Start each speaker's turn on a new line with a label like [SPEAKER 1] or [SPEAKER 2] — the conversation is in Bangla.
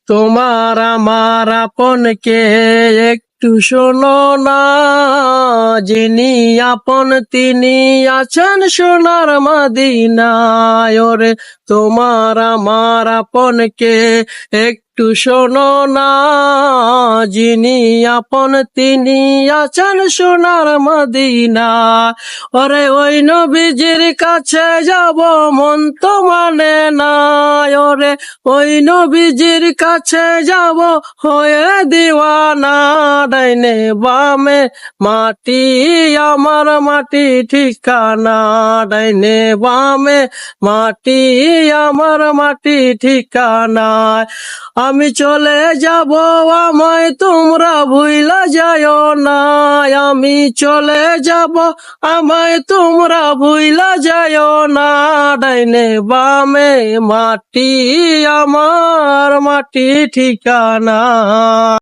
[SPEAKER 1] তোমার আমার আপনকে একটু শোনো না, যিনি আপন তিনি আছেন সোনার মদিনায়। ওরে তোমার আমার আপনকে একটু শোনো না, যিনি আপন তিনি আছেন সোনার মদিনায়। ওরে ওই নবীজির কাছে যাব মন তো মানে না, ওরে ওই নবীজির কাছে যাব হয়ে দিওয়ানা। ডাইনে বামে মাটি আমার মাটি ঠিকানা, ডাইনে বামে মাটি আমার মাটি ঠিকানা। আমি চলে যাব আমায় তোমরা ভুইলা যাও না, আমি চলে যাব আমায় তোমরা ভুইলা যাও না। ডাইনে বামে মাটি আমার মাটি ঠিকানা।